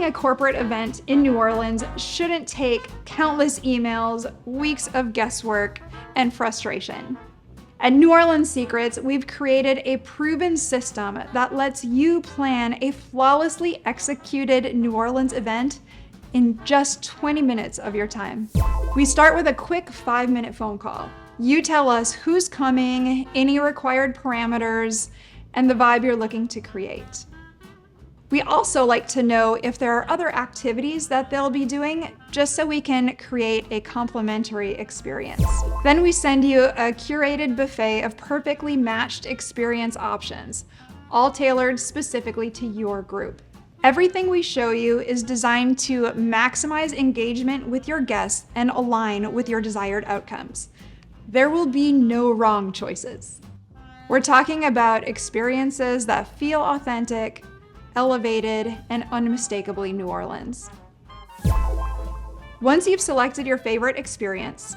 a corporate event in New Orleans shouldn't take countless emails, weeks of guesswork, and frustration. At New Orleans Secrets, we've created a proven system that lets you plan a flawlessly executed New Orleans event in just 20 minutes of your time. We start with a quick 5-minute phone call. You tell us who's coming, any required parameters, and the vibe you're looking to create. We also like to know if there are other activities that they'll be doing, just so we can create a complimentary experience. Then we send you a curated buffet of perfectly matched experience options, all tailored specifically to your group. Everything we show you is designed to maximize engagement with your guests and align with your desired outcomes. There will be no wrong choices. We're talking about experiences that feel authentic, elevated, and unmistakably New Orleans. Once you've selected your favorite experience,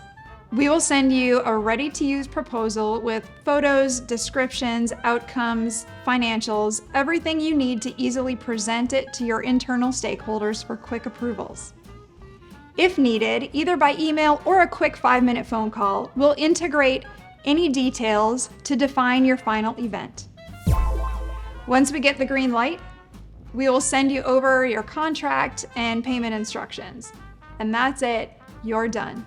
we will send you a ready-to-use proposal with photos, descriptions, outcomes, financials, everything you need to easily present it to your internal stakeholders for quick approvals. If needed, either by email or a quick 5-minute phone call, we'll integrate any details to define your final event. Once we get the green light, we will send you over your contract and payment instructions. And that's it, you're done.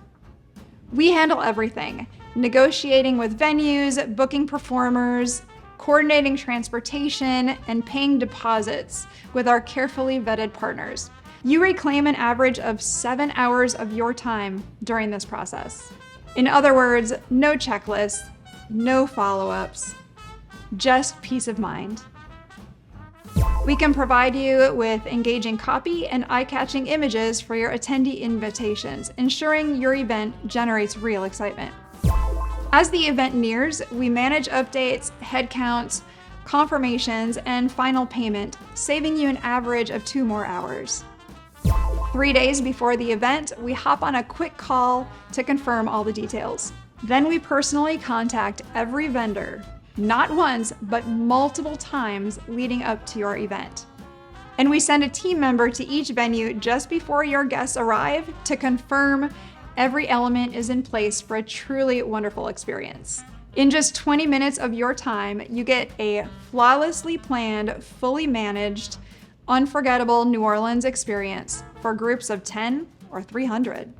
We handle everything: negotiating with venues, booking performers, coordinating transportation, and paying deposits with our carefully vetted partners. You reclaim an average of 7 hours of your time during this process. In other words, no checklists, no follow-ups, just peace of mind. We can provide you with engaging copy and eye-catching images for your attendee invitations, ensuring your event generates real excitement. As the event nears, we manage updates, headcounts, confirmations, and final payment, saving you an average of 2 more hours. 3 days before the event, we hop on a quick call to confirm all the details. Then we personally contact every vendor, not once, but multiple times leading up to your event. And we send a team member to each venue just before your guests arrive to confirm every element is in place for a truly wonderful experience. In just 20 minutes of your time, you get a flawlessly planned, fully managed, unforgettable New Orleans experience for groups of 10 or 300.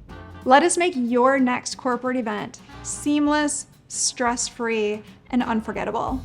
Let us make your next corporate event seamless, stress-free, and unforgettable.